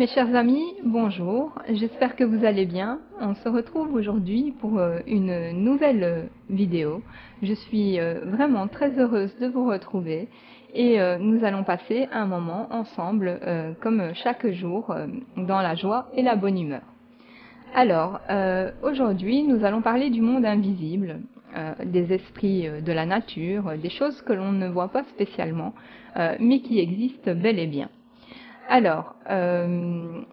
Mes chers amis, bonjour, j'espère que vous allez bien. On se retrouve aujourd'hui pour une nouvelle vidéo. Je suis vraiment très heureuse de vous retrouver et nous allons passer un moment ensemble comme chaque jour dans la joie et la bonne humeur. Alors, aujourd'hui, nous allons parler du monde invisible, des esprits de la nature, des choses que l'on ne voit pas spécialement, mais qui existent bel et bien. Alors, je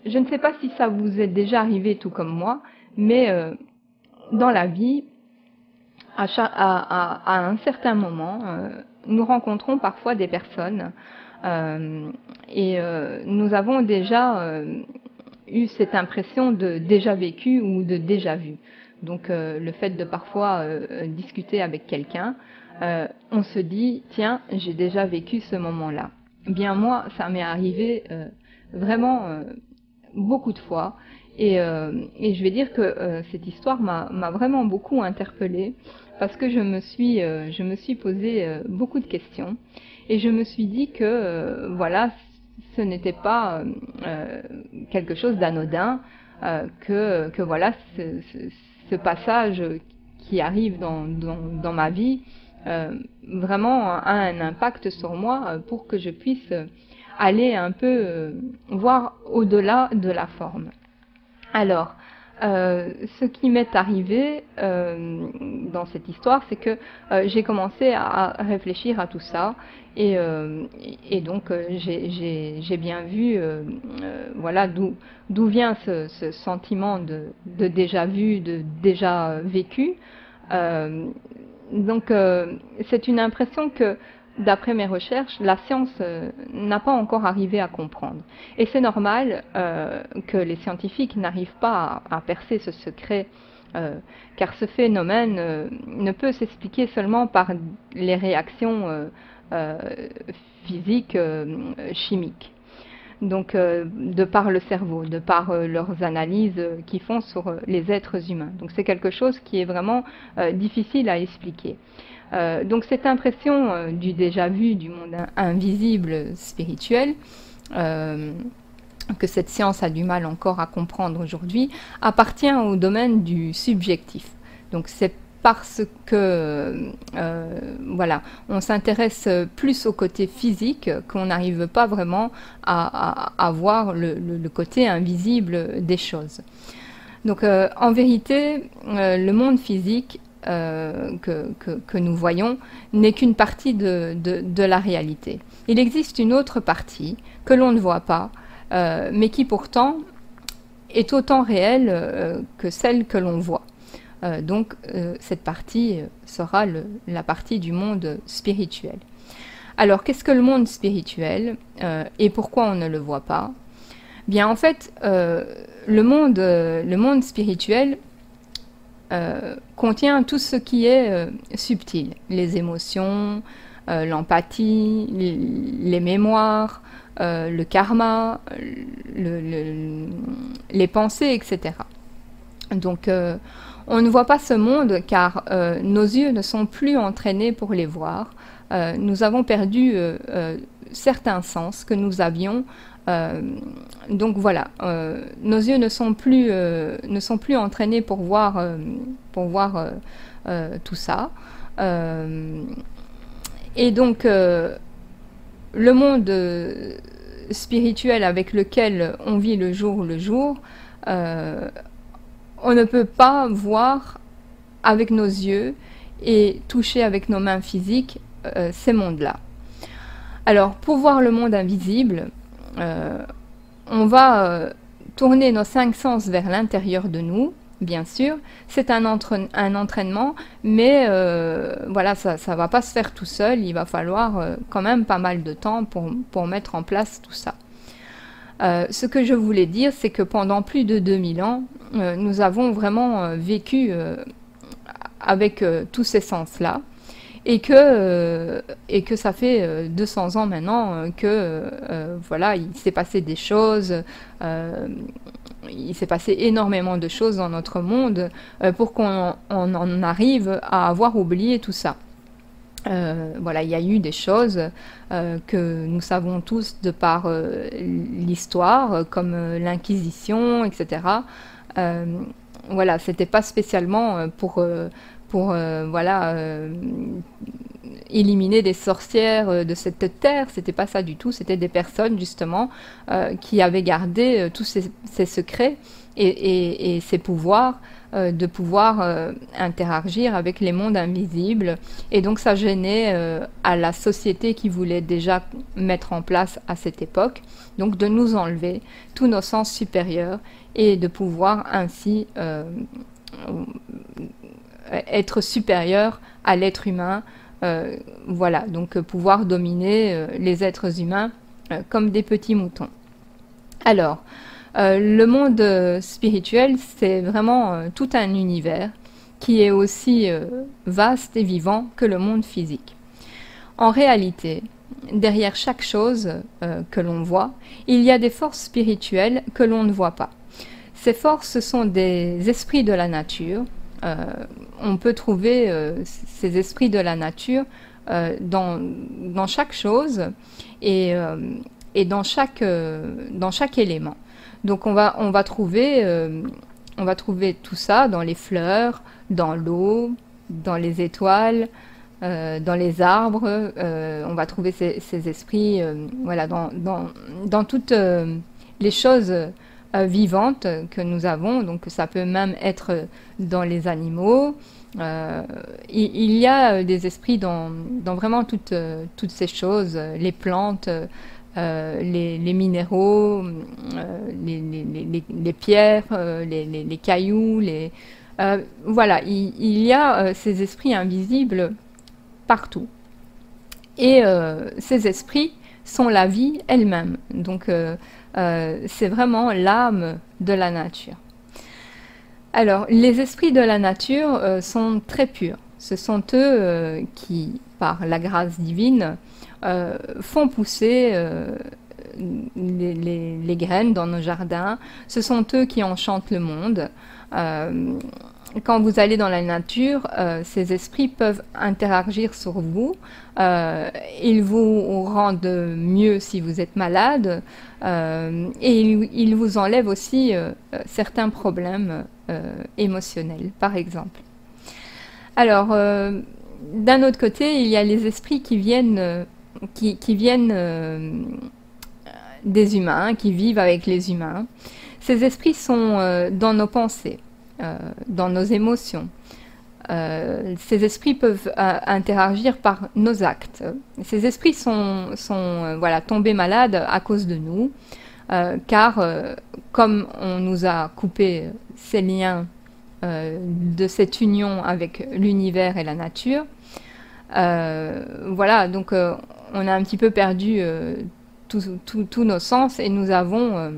ne sais pas si ça vous est déjà arrivé tout comme moi, mais dans la vie, à un certain moment, nous rencontrons parfois des personnes et nous avons déjà eu cette impression de déjà vécu ou de déjà vu. Donc le fait de parfois discuter avec quelqu'un, on se dit tiens, j'ai déjà vécu ce moment-là. Bien moi, ça m'est arrivé vraiment beaucoup de fois et je vais dire que cette histoire m'a vraiment beaucoup interpellée parce que je me suis posé beaucoup de questions et je me suis dit que voilà, ce n'était pas quelque chose d'anodin, que voilà, ce passage qui arrive dans ma vie vraiment a un impact sur moi pour que je puisse aller un peu voir au-delà de la forme. Alors, ce qui m'est arrivé dans cette histoire, c'est que j'ai commencé à réfléchir à tout ça et donc j'ai bien vu voilà d'où vient ce sentiment de déjà vu, de déjà vécu. Donc c'est une impression que d'après mes recherches, la science n'a pas encore arrivé à comprendre. Et c'est normal que les scientifiques n'arrivent pas à percer ce secret, car ce phénomène ne peut s'expliquer seulement par les réactions physiques, chimiques. Donc, de par le cerveau, de par leurs analyses qu'ils font sur les êtres humains. Donc, c'est quelque chose qui est vraiment difficile à expliquer. Donc cette impression du déjà vu, du monde invisible spirituel, que cette science a du mal encore à comprendre aujourd'hui, appartient au domaine du subjectif. Donc c'est parce que voilà, on s'intéresse plus au côté physique qu'on n'arrive pas vraiment à voir le côté invisible des choses. Donc en vérité, le monde physique que nous voyons n'est qu'une partie de la réalité. Il existe une autre partie que l'on ne voit pas, mais qui pourtant est autant réelle que celle que l'on voit. Donc cette partie sera la partie du monde spirituel. Alors qu'est-ce que le monde spirituel et pourquoi on ne le voit pas? Bien en fait, le monde spirituel contient tout ce qui est subtil, les émotions, l'empathie, les mémoires, le karma, les pensées, etc. Donc on ne voit pas ce monde car nos yeux ne sont plus entraînés pour les voir. Nous avons perdu certains sens que nous avions. Donc voilà, nos yeux ne sont plus entraînés pour voir tout ça. Et donc le monde spirituel avec lequel on vit le jour, on ne peut pas voir avec nos yeux et toucher avec nos mains physiques ces mondes-là. Alors pour voir le monde invisible, on va tourner nos 5 sens vers l'intérieur de nous, bien sûr. C'est un entraînement, mais voilà, ça ne va pas se faire tout seul. Il va falloir quand même pas mal de temps pour mettre en place tout ça. Ce que je voulais dire, c'est que pendant plus de 2000 ans, nous avons vraiment vécu avec tous ces sens-là. Et que ça fait 200 ans maintenant que voilà, il s'est passé des choses, il s'est passé énormément de choses dans notre monde pour qu'on en arrive à avoir oublié tout ça. Voilà, il y a eu des choses que nous savons tous de par l'histoire, comme l'Inquisition, etc. Euh, voilà, c'était pas spécialement voilà, éliminer des sorcières de cette terre, c'était pas ça du tout, c'était des personnes justement qui avaient gardé tous ces secrets et ces pouvoirs de pouvoir interagir avec les mondes invisibles. Et donc ça gênait à la société qui voulait déjà mettre en place à cette époque, donc de nous enlever tous nos sens supérieurs et de pouvoir ainsi être supérieur à l'être humain. Voilà, donc pouvoir dominer les êtres humains comme des petits moutons. Alors, le monde spirituel, c'est vraiment tout un univers qui est aussi vaste et vivant que le monde physique. En réalité, derrière chaque chose que l'on voit, il y a des forces spirituelles que l'on ne voit pas. Ces forces sont des esprits de la nature. On peut trouver ces esprits de la nature dans chaque chose et dans chaque élément. Donc on va trouver tout ça dans les fleurs, dans l'eau, dans les étoiles, dans les arbres. On va trouver ces esprits voilà, dans toutes les choses vivantes que nous avons. Donc ça peut même être dans les animaux. Il y a des esprits dans vraiment toutes ces choses, les plantes, les minéraux, les pierres, les cailloux, voilà, il y a ces esprits invisibles partout. Et ces esprits sont la vie elle-même. Donc c'est vraiment l'âme de la nature. Alors, les esprits de la nature sont très purs. Ce sont eux qui, par la grâce divine, font pousser les graines dans nos jardins. Ce sont eux qui enchantent le monde. Quand vous allez dans la nature, ces esprits peuvent interagir sur vous. Ils vous rendent mieux si vous êtes malade. Et ils vous enlèvent aussi certains problèmes émotionnels, par exemple. Alors, d'un autre côté, il y a les esprits qui viennent des humains, qui vivent avec les humains. Ces esprits sont dans nos pensées, dans nos émotions. Ces esprits peuvent interagir par nos actes. Ces esprits sont voilà, tombés malades à cause de nous, car comme on nous a coupé ces liens de cette union avec l'univers et la nature, voilà, donc on a un petit peu perdu tous nos sens et nous avons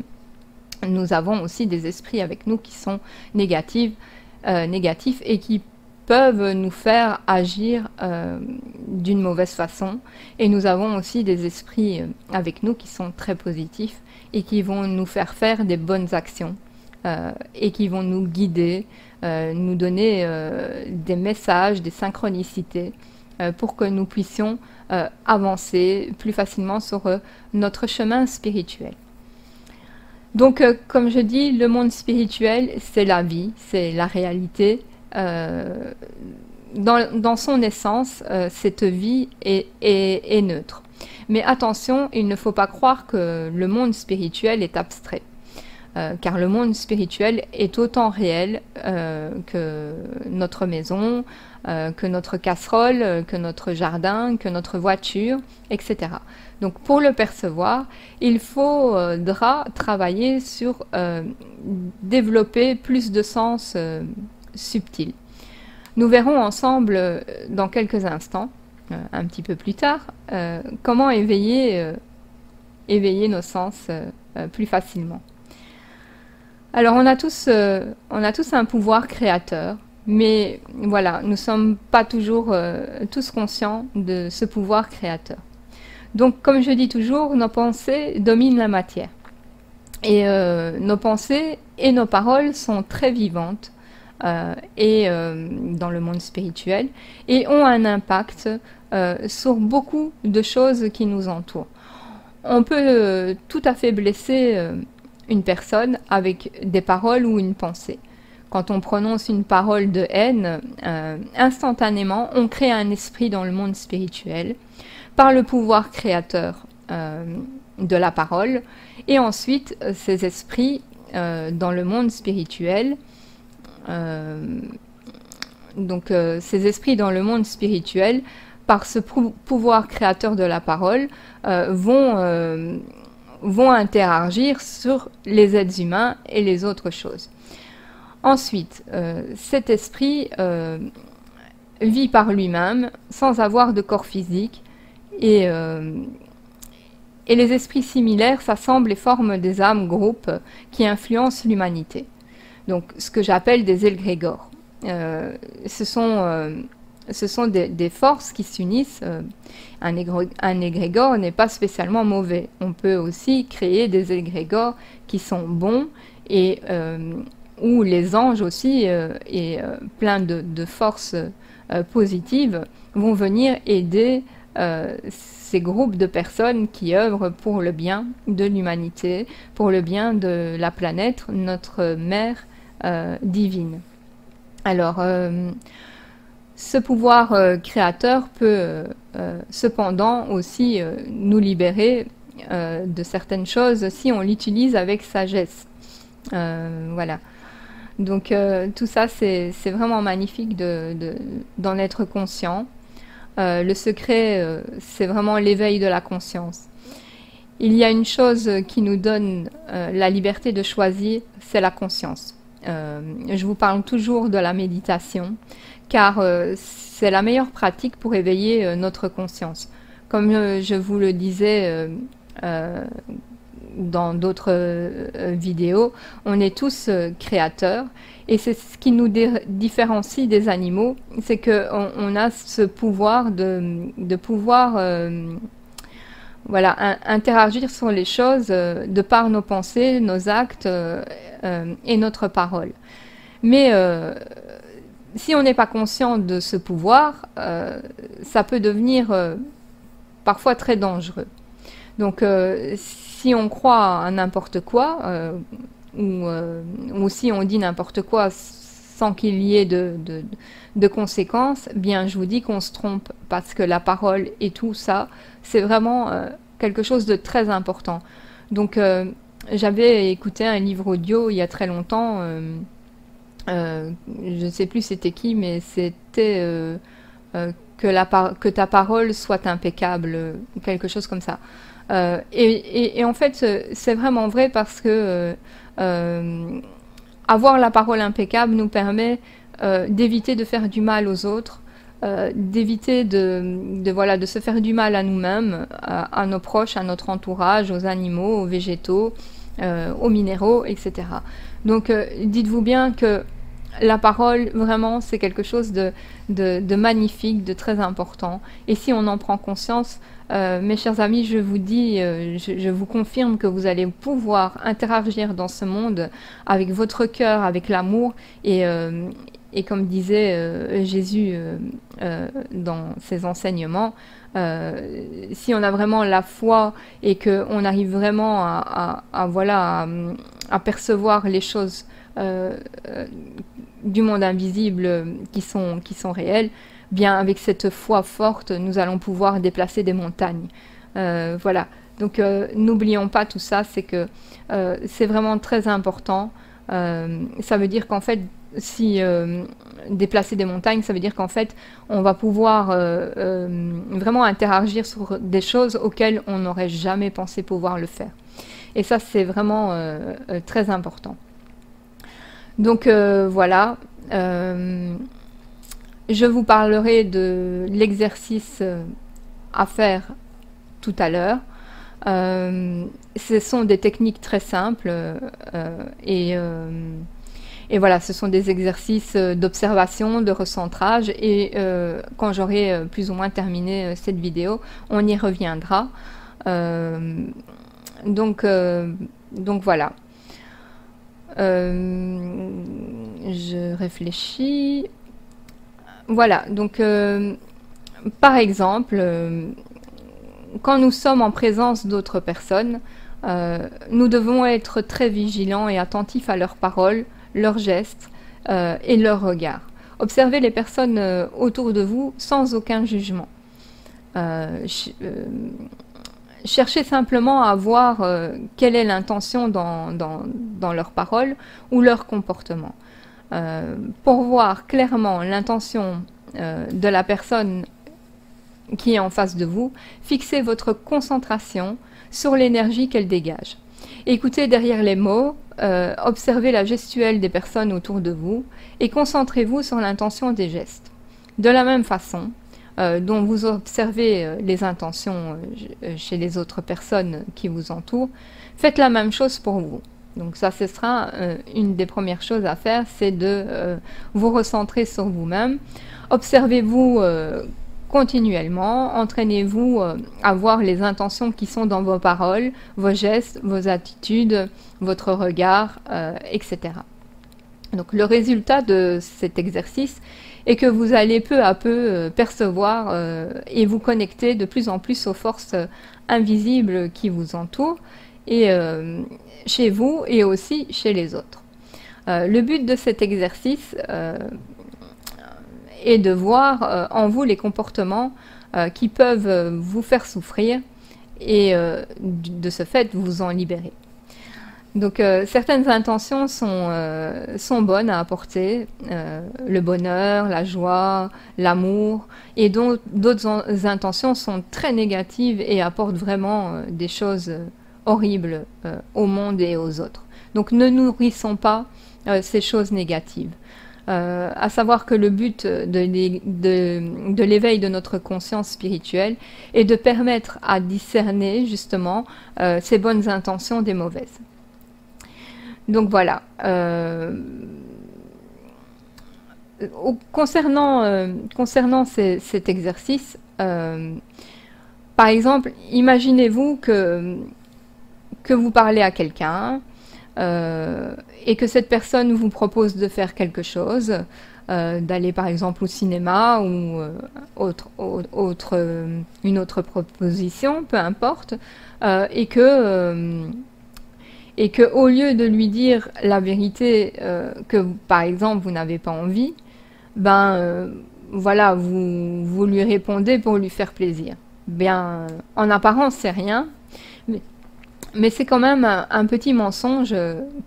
aussi des esprits avec nous qui sont négatifs et qui peuvent nous faire agir d'une mauvaise façon. Et nous avons aussi des esprits avec nous qui sont très positifs et qui vont nous faire des bonnes actions et qui vont nous guider, nous donner des messages, des synchronicités pour que nous puissions avancer plus facilement sur notre chemin spirituel. Donc, comme je dis, le monde spirituel, c'est la vie, c'est la réalité. Dans son essence, cette vie est neutre. Mais attention, il ne faut pas croire que le monde spirituel est abstrait. Car le monde spirituel est autant réel que notre maison, que notre casserole, que notre jardin, que notre voiture, etc. Donc pour le percevoir, il faudra travailler sur développer plus de sens subtils. Nous verrons ensemble dans quelques instants, un petit peu plus tard, comment éveiller nos sens plus facilement. Alors on a tous un pouvoir créateur, mais voilà, nous ne sommes pas toujours tous conscients de ce pouvoir créateur. Donc comme je dis toujours, nos pensées dominent la matière. Et nos pensées et nos paroles sont très vivantes dans le monde spirituel et ont un impact sur beaucoup de choses qui nous entourent. On peut tout à fait blesser une personne avec des paroles ou une pensée. Quand on prononce une parole de haine, instantanément, on crée un esprit dans le monde spirituel par le pouvoir créateur de la parole. Et ensuite, ces esprits dans le monde spirituel, ces esprits dans le monde spirituel, par ce pouvoir créateur de la parole, vont interagir sur les êtres humains et les autres choses. Ensuite, cet esprit vit par lui-même sans avoir de corps physique et les esprits similaires s'assemblent et forment des âmes groupes qui influencent l'humanité. Donc ce que j'appelle des égrégores. Ce sont des forces qui s'unissent. Un égrégore n'est pas spécialement mauvais. On peut aussi créer des égrégores qui sont bons et où les anges aussi et plein de forces positives vont venir aider ces groupes de personnes qui œuvrent pour le bien de l'humanité, pour le bien de la planète, notre mère divine. Alors, ce pouvoir créateur peut cependant aussi nous libérer de certaines choses si on l'utilise avec sagesse. Voilà. Donc tout ça, c'est vraiment magnifique d'en être conscient. Le secret, c'est vraiment l'éveil de la conscience. Il y a une chose qui nous donne la liberté de choisir, c'est la conscience. Je vous parle toujours de la méditation, car c'est la meilleure pratique pour éveiller notre conscience. Comme je vous le disais dans d'autres vidéos, on est tous créateurs, et c'est ce qui nous différencie des animaux, c'est qu'on a ce pouvoir de pouvoir interagir sur les choses de par nos pensées, nos actes et notre parole. Mais si on n'est pas conscient de ce pouvoir, ça peut devenir parfois très dangereux. Donc si on croit à n'importe quoi, ou si on dit n'importe quoi sans qu'il y ait de conséquences, bien je vous dis qu'on se trompe, parce que la parole et tout ça, c'est vraiment quelque chose de très important. Donc j'avais écouté un livre audio il y a très longtemps, je ne sais plus c'était qui, mais c'était que ta parole soit impeccable, quelque chose comme ça. Et en fait, c'est vraiment vrai, parce que avoir la parole impeccable nous permet d'éviter de faire du mal aux autres, d'éviter de se faire du mal à nous-mêmes, à nos proches, à notre entourage, aux animaux, aux végétaux, aux minéraux, etc. Donc dites-vous bien que la parole, vraiment, c'est quelque chose de magnifique, de très important. Et si on en prend conscience, mes chers amis, je vous dis, je vous confirme que vous allez pouvoir interagir dans ce monde avec votre cœur, avec l'amour, et comme disait Jésus dans ses enseignements, si on a vraiment la foi et qu'on arrive vraiment à percevoir les choses du monde invisible qui sont réelles, bien avec cette foi forte, nous allons pouvoir déplacer des montagnes. Voilà. Donc n'oublions pas tout ça, c'est que c'est vraiment très important. Ça veut dire qu'en fait, si déplacer des montagnes, ça veut dire qu'en fait, on va pouvoir vraiment interagir sur des choses auxquelles on n'aurait jamais pensé pouvoir le faire. Et ça, c'est vraiment très important. Donc voilà, je vous parlerai de l'exercice à faire tout à l'heure. Ce sont des techniques très simples et voilà, ce sont des exercices d'observation, de recentrage, et quand j'aurai plus ou moins terminé cette vidéo, on y reviendra. Donc voilà. Je réfléchis. Voilà, donc Par exemple, quand nous sommes en présence d'autres personnes, nous devons être très vigilants et attentifs à leurs paroles, leurs gestes et leurs regards. Observez les personnes autour de vous sans aucun jugement. Cherchez simplement à voir quelle est l'intention dans leurs paroles ou leur comportement. Pour voir clairement l'intention de la personne qui est en face de vous, fixez votre concentration sur l'énergie qu'elle dégage. Écoutez derrière les mots, observez la gestuelle des personnes autour de vous et concentrez-vous sur l'intention des gestes. De la même façon dont vous observez les intentions chez les autres personnes qui vous entourent, faites la même chose pour vous. Donc ça, ce sera une des premières choses à faire, c'est de vous recentrer sur vous-même. Observez-vous continuellement, entraînez-vous à voir les intentions qui sont dans vos paroles, vos gestes, vos attitudes, votre regard, etc. Donc le résultat de cet exercice est que vous allez peu à peu percevoir et vous connecter de plus en plus aux forces invisibles qui vous entourent, et chez vous et aussi chez les autres. Le but de cet exercice est de voir en vous les comportements qui peuvent vous faire souffrir et de ce fait vous en libérer. Donc certaines intentions sont bonnes à apporter, le bonheur, la joie, l'amour, et d'autres intentions sont très négatives et apportent vraiment des choses horribles au monde et aux autres. Donc ne nourrissons pas ces choses négatives. À savoir que le but de l'éveil de notre conscience spirituelle est de permettre à discerner justement ces bonnes intentions des mauvaises. Donc voilà. Concernant cet exercice, par exemple, imaginez-vous que vous parlez à quelqu'un et que cette personne vous propose de faire quelque chose, d'aller par exemple au cinéma ou une autre proposition, peu importe, et que au lieu de lui dire la vérité que par exemple vous n'avez pas envie, voilà, vous lui répondez pour lui faire plaisir. Bien, en apparence c'est rien, mais c'est quand même un petit mensonge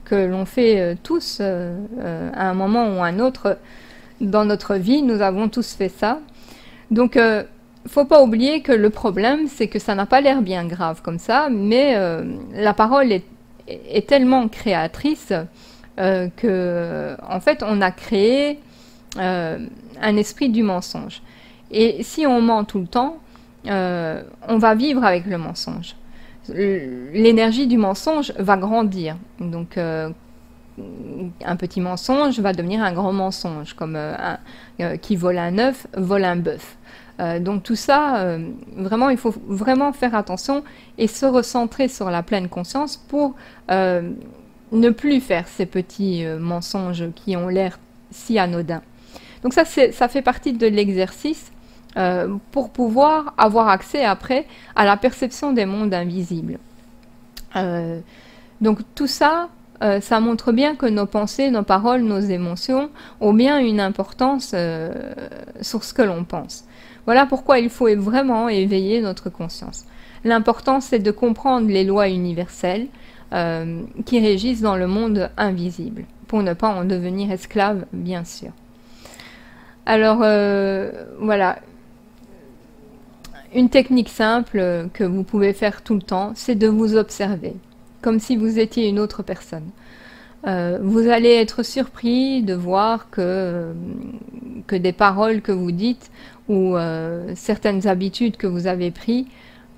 que l'on fait tous à un moment ou à un autre dans notre vie. Nous avons tous fait ça. Donc, faut pas oublier que le problème, c'est que ça n'a pas l'air bien grave comme ça, mais la parole est tellement créatrice que, en fait, on a créé un esprit du mensonge. Et si on ment tout le temps, on va vivre avec le mensonge. L'énergie du mensonge va grandir. Donc, un petit mensonge va devenir un grand mensonge, comme qui vole un œuf, vole un bœuf. Donc tout ça, vraiment, il faut vraiment faire attention et se recentrer sur la pleine conscience pour ne plus faire ces petits mensonges qui ont l'air si anodins. Donc ça fait partie de l'exercice pour pouvoir avoir accès après à la perception des mondes invisibles. Donc tout ça, ça montre bien que nos pensées, nos paroles, nos émotions ont bien une importance sur ce que l'on pense. Voilà pourquoi il faut vraiment éveiller notre conscience. L'important, c'est de comprendre les lois universelles qui régissent dans le monde invisible, pour ne pas en devenir esclave, bien sûr. Alors, voilà. Une technique simple que vous pouvez faire tout le temps, c'est de vous observer, comme si vous étiez une autre personne. Vous allez être surpris de voir que des paroles que vous dites ou certaines habitudes que vous avez prises,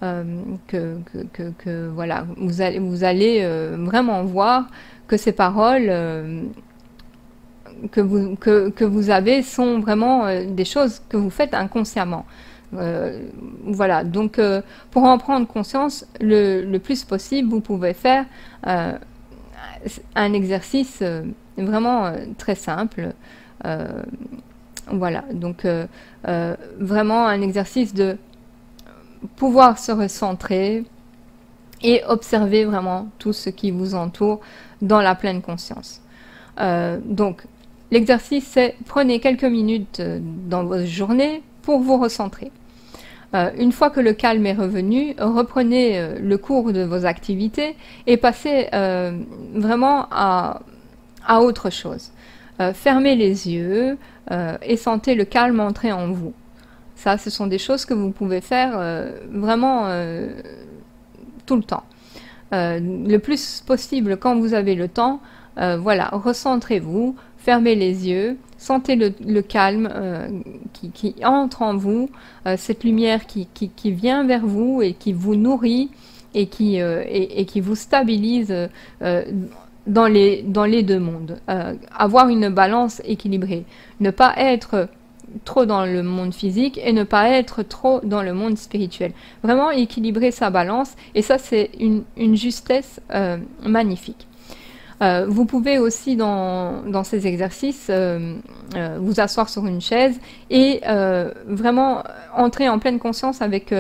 voilà, vous allez vraiment voir que ces paroles que vous avez sont vraiment des choses que vous faites inconsciemment. Voilà, donc pour en prendre conscience le plus possible, vous pouvez faire un exercice vraiment très simple Voilà, donc vraiment un exercice de pouvoir se recentrer et observer vraiment tout ce qui vous entoure dans la pleine conscience. Donc, l'exercice, c'est prenez quelques minutes dans votre journée pour vous recentrer. Une fois que le calme est revenu, reprenez le cours de vos activités et passez vraiment à autre chose. Fermez les yeux et sentez le calme entrer en vous. Ça, ce sont des choses que vous pouvez faire vraiment tout le temps. Le plus possible quand vous avez le temps, voilà, recentrez-vous, fermez les yeux, sentez le calme qui entre en vous, cette lumière qui vient vers vous et qui vous nourrit et qui vous stabilise dans les deux mondes. Avoir une balance équilibrée, ne pas être trop dans le monde physique et ne pas être trop dans le monde spirituel. Vraiment équilibrer sa balance, et ça c'est une justesse magnifique. Vous pouvez aussi dans ces exercices vous asseoir sur une chaise et vraiment entrer en pleine conscience avec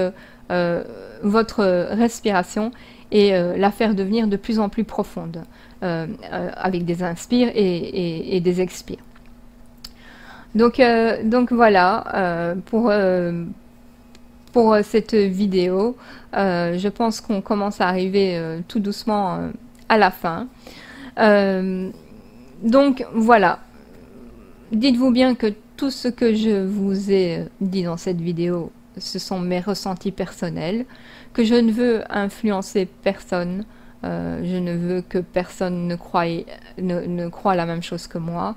votre respiration et la faire devenir de plus en plus profonde avec des inspires et des expires. Donc voilà pour cette vidéo. Je pense qu'on commence à arriver tout doucement à la fin. Donc voilà, dites-vous bien que tout ce que je vous ai dit dans cette vidéo, ce sont mes ressentis personnels, que je ne veux influencer personne, je ne veux que personne ne croie la même chose que moi.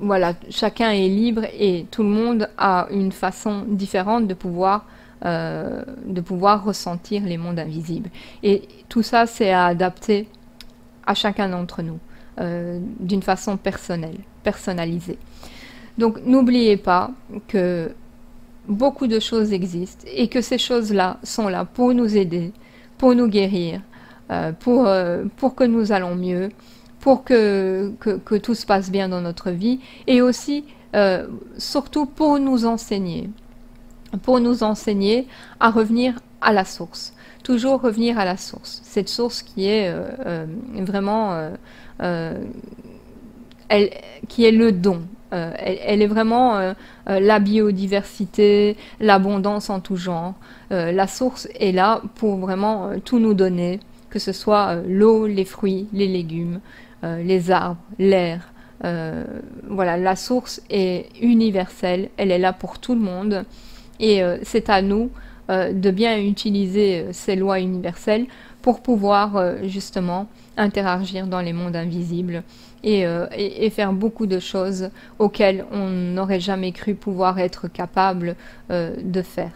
Voilà, chacun est libre et tout le monde a une façon différente de pouvoir ressentir les mondes invisibles. Et tout ça, c'est à adapter à chacun d'entre nous, d'une façon personnelle, personnalisée. Donc n'oubliez pas que beaucoup de choses existent et que ces choses-là sont là pour nous aider, pour nous guérir, pour que nous allons mieux, pour que tout se passe bien dans notre vie, et aussi, surtout pour nous enseigner à revenir à la source. Toujours revenir à la source. Cette source qui est vraiment, qui est le don. Elle est vraiment la biodiversité, l'abondance en tout genre. La source est là pour vraiment tout nous donner, que ce soit l'eau, les fruits, les légumes, les arbres, l'air. Voilà, la source est universelle, elle est là pour tout le monde et c'est à nous de bien utiliser ces lois universelles pour pouvoir justement interagir dans les mondes invisibles et faire beaucoup de choses auxquelles on n'aurait jamais cru pouvoir être capable de faire.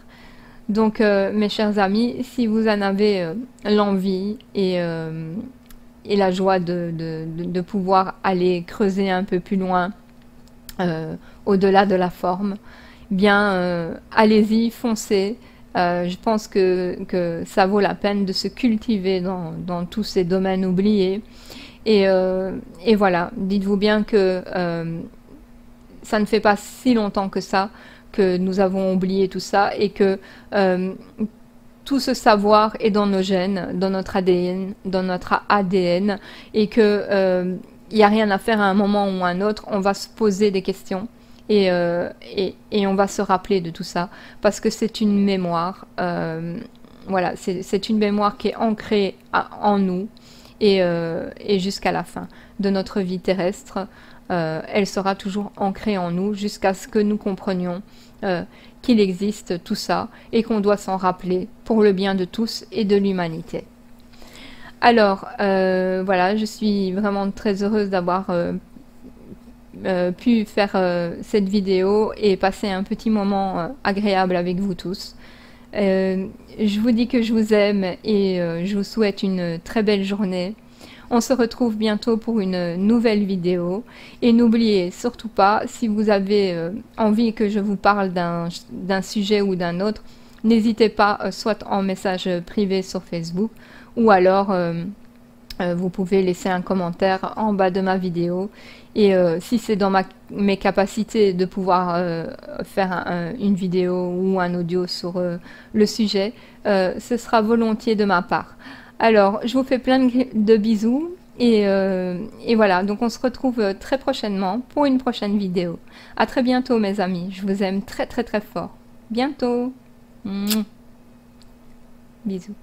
Donc mes chers amis, si vous en avez l'envie et la joie de pouvoir aller creuser un peu plus loin au-delà de la forme, bien allez-y, foncez. Je pense que ça vaut la peine de se cultiver dans tous ces domaines oubliés. Et voilà, dites-vous bien que ça ne fait pas si longtemps que ça que nous avons oublié tout ça et que tout ce savoir est dans nos gènes, dans notre ADN, et que il n'y a rien à faire à un moment ou à un autre. On va se poser des questions et on va se rappeler de tout ça parce que c'est une mémoire. Voilà, c'est une mémoire qui est ancrée en nous et jusqu'à la fin de notre vie terrestre. Elle sera toujours ancrée en nous jusqu'à ce que nous comprenions qu'il existe tout ça et qu'on doit s'en rappeler pour le bien de tous et de l'humanité. Alors, voilà, je suis vraiment très heureuse d'avoir pu faire cette vidéo et passer un petit moment agréable avec vous tous. Je vous dis que je vous aime et je vous souhaite une très belle journée. On se retrouve bientôt pour une nouvelle vidéo. Et n'oubliez surtout pas, si vous avez envie que je vous parle d'un sujet ou d'un autre, n'hésitez pas, soit en message privé sur Facebook, ou alors Vous pouvez laisser un commentaire en bas de ma vidéo et si c'est dans mes capacités de pouvoir faire une vidéo ou un audio sur le sujet, ce sera volontiers de ma part. Alors, je vous fais plein de bisous et voilà, donc on se retrouve très prochainement pour une prochaine vidéo. À très bientôt mes amis, je vous aime très très très fort. Bientôt. Bisous.